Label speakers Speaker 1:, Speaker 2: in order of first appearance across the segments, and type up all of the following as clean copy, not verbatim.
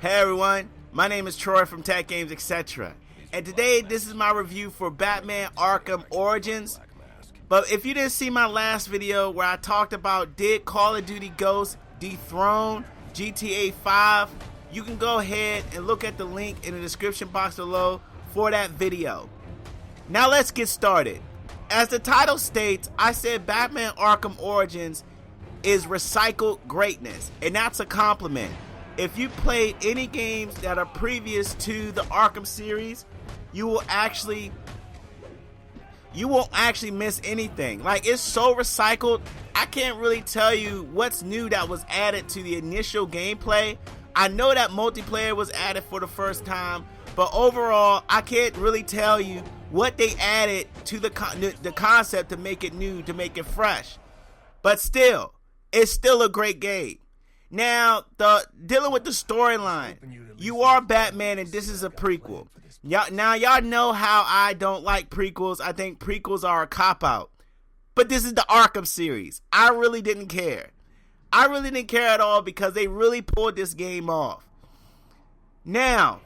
Speaker 1: Hey everyone, my name is Troy from TechGamesEtc, and today this is my review for Batman Arkham Origins. But if you didn't see my last video where I talked about did Call of Duty Ghosts dethrone GTA 5, you can go ahead and look at the link in the description box below for that video. Now let's get started. As the title states, I said Batman Arkham Origins is recycled greatness, and that's a compliment. If you played any games that are previous to the Arkham series, you won't actually miss anything. Like, it's so recycled, I can't really tell you what's new that was added to the initial gameplay. I know that multiplayer was added for the first time, but overall, I can't really tell you what they added to the concept to make it new, to make it fresh. But still, it's still a great game. Now, dealing with the storyline, you are Batman and this is a prequel. Y'all know how I don't like prequels. I think prequels are a cop-out. But this is the Arkham series. I really didn't care. I really didn't care at all because they really pulled this game off. Now,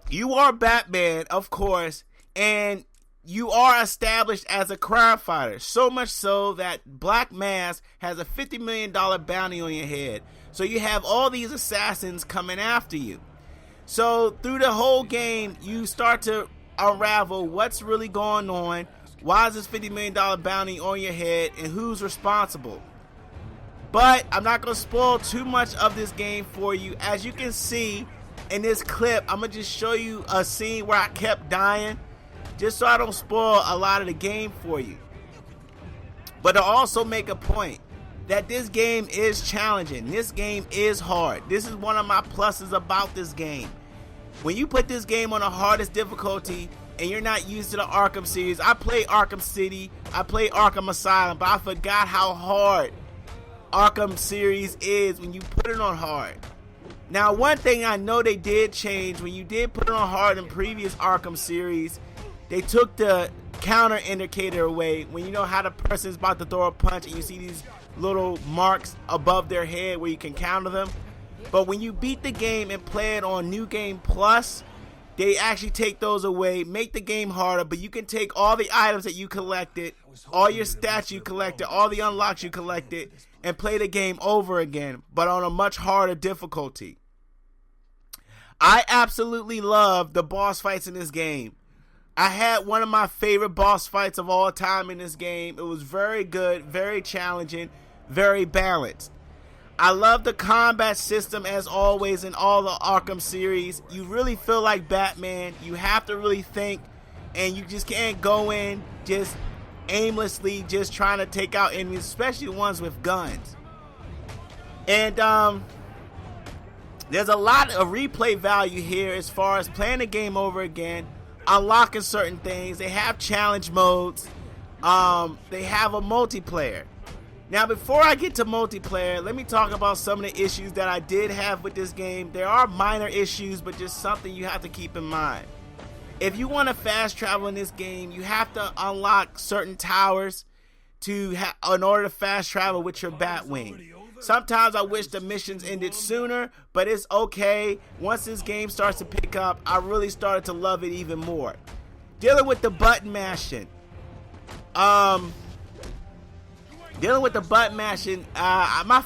Speaker 1: you are Batman, of course, and you are established as a crime fighter, so much so that Black Mask has a $50 million bounty on your head. So you have all these assassins coming after you. So through the whole game, you start to unravel what's really going on, why is this $50 million bounty on your head, and who's responsible. But I'm not going to spoil too much of this game for you. As you can see in this clip, I'm going to just show you a scene where I kept dying, just so I don't spoil a lot of the game for you. But to also make a point that this game is challenging. This game is hard. This is one of my pluses about this game. When you put this game on the hardest difficulty and you're not used to the Arkham series, I played Arkham City, I played Arkham Asylum, but I forgot how hard Arkham series is when you put it on hard. Now, one thing I know they did change, when you did put it on hard in previous Arkham series, they took the counter indicator away when you know how the person's about to throw a punch and you see these little marks above their head where you can counter them. But when you beat the game and play it on New Game Plus, they actually take those away, make the game harder, but you can take all the items that you collected, all your stats you collected, all the unlocks you collected, and play the game over again, but on a much harder difficulty. I absolutely love the boss fights in this game. I had one of my favorite boss fights of all time in this game. It was very good, very challenging, very balanced. I love the combat system as always in all the Arkham series. You really feel like Batman. You have to really think, and you just can't go in just aimlessly just trying to take out enemies, especially ones with guns. And there's a lot of replay value here as far as playing the game over again, unlocking certain things. They have challenge modes. They have a multiplayer. Now, before I get to multiplayer, let me talk about some of the issues that I did have with this game. There are minor issues, but just something you have to keep in mind. If you want to fast travel in this game, you have to unlock certain towers in order to fast travel with your Batwing. Sometimes I wish the missions ended sooner, but it's okay. Once this game starts to pick up, I really started to love it even more. Dealing with the button mashing. My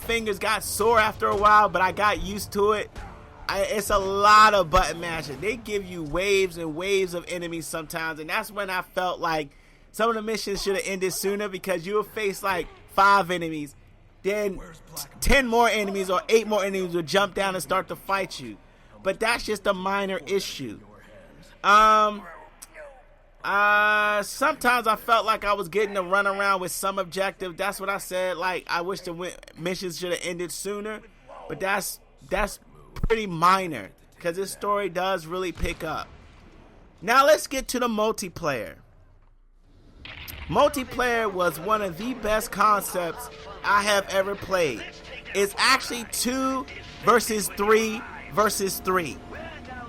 Speaker 1: fingers got sore after a while, but I got used to it. It's a lot of button mashing. They give you waves and waves of enemies sometimes, and that's when I felt like some of the missions should have ended sooner, because you would face like 5 enemies. Then 10 more enemies or 8 more enemies will jump down and start to fight you. But that's just a minor issue. Sometimes I felt like I was getting to run around with some objective. That's what I said. Like, I wish the missions should have ended sooner. But that's pretty minor, because this story does really pick up. Now let's get to the multiplayer. Multiplayer was one of the best concepts I have ever played. It's actually 2 versus 3 versus 3.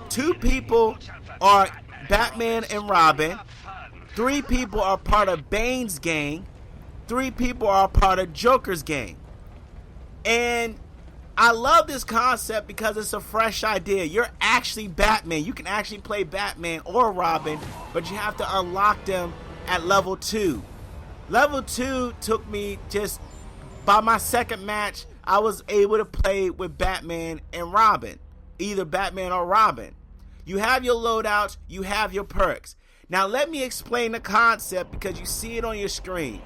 Speaker 1: 2 people are Batman and Robin. 3 people are part of Bane's gang. 3 people are part of Joker's gang. And I love this concept because it's a fresh idea. You're actually Batman. You can actually play Batman or Robin, but you have to unlock them at level 2. Level 2 took me just by my second match. I was able to play with Batman and Robin, either Batman or Robin. You have your loadouts, you have your perks. Now let me explain the concept because you see it on your screen.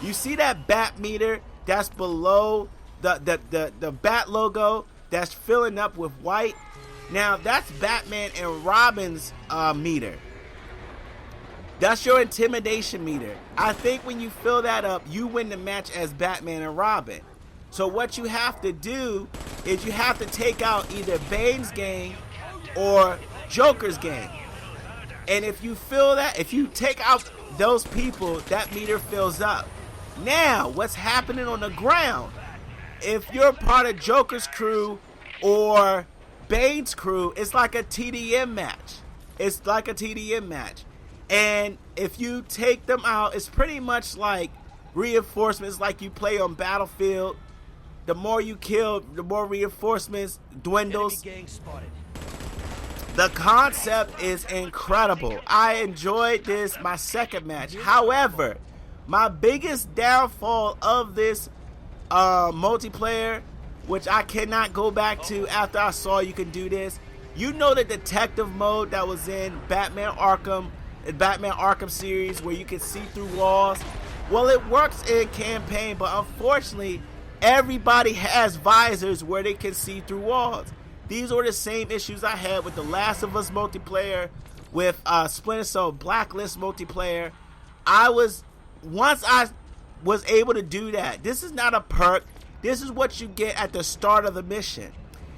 Speaker 1: You see that bat meter that's below the bat logo that's filling up with white. Now that's Batman and Robin's meter. That's your intimidation meter. I think when you fill that up, you win the match as Batman and Robin. So what you have to do is you have to take out either Bane's gang or Joker's gang. And if you fill that, if you take out those people, that meter fills up. Now, what's happening on the ground? If you're part of Joker's crew or Bane's crew, it's like a TDM match. It's like a TDM match. And if you take them out, it's pretty much like reinforcements like you play on Battlefield. The more you kill, the more reinforcements dwindles. The concept is incredible. I enjoyed this, my second match. However, my biggest downfall of this multiplayer, which I cannot go back to after I saw you can do this. You know the detective mode that was in Batman Arkham series where you can see through walls? Well, it works in campaign, but unfortunately, everybody has visors where they can see through walls. These are the same issues I had with The Last of Us multiplayer, with Splinter Cell Blacklist multiplayer. Once I was able to do that. This is not a perk. This is what you get at the start of the mission.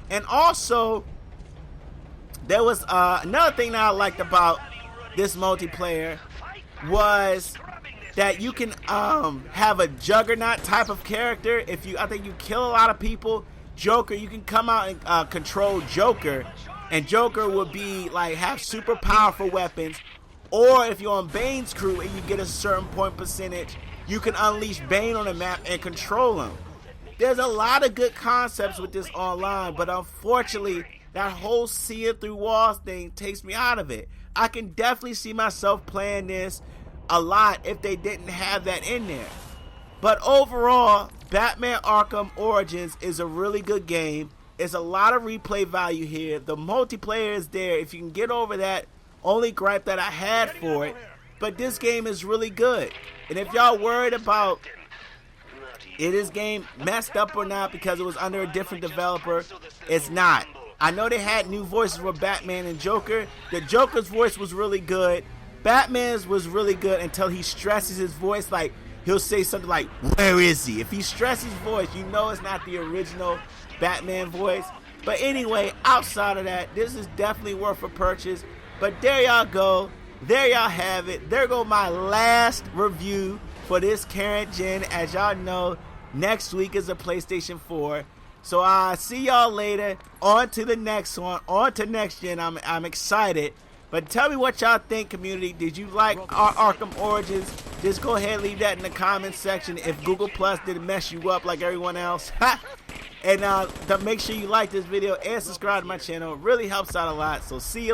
Speaker 1: And also, there was another thing that I liked about this multiplayer was that you can have a juggernaut type of character. I think you kill a lot of people, Joker, you can come out and control Joker, and Joker will be like have super powerful weapons. Or if you're on Bane's crew and you get a certain point percentage, you can unleash Bane on the map and control him. There's a lot of good concepts with this online, but unfortunately, that whole seeing through walls thing takes me out of it. I can definitely see myself playing this a lot if they didn't have that in there. But overall, Batman Arkham Origins is a really good game. It's a lot of replay value here. The multiplayer is there. If you can get over that only gripe that I had for it, but this game is really good. And if y'all worried about is this game messed up or not because it was under a different developer, it's not. I know they had new voices for Batman and Joker. The Joker's voice was really good. Batman's was really good until he stresses his voice. Like, he'll say something like, "Where is he?" If he stresses his voice, you know it's not the original Batman voice. But anyway, outside of that, this is definitely worth a purchase. But there y'all go. There y'all have it. There go my last review for this current gen. As y'all know, next week is a PlayStation 4. So I'll see y'all later. On to the next one. On to next gen. I'm excited. But tell me what y'all think, community. Did you like our Arkham Origins? Just go ahead and leave that in the comments section if Google Plus didn't mess you up like everyone else. And make sure you like this video and subscribe to my channel. It really helps out a lot. So see you later.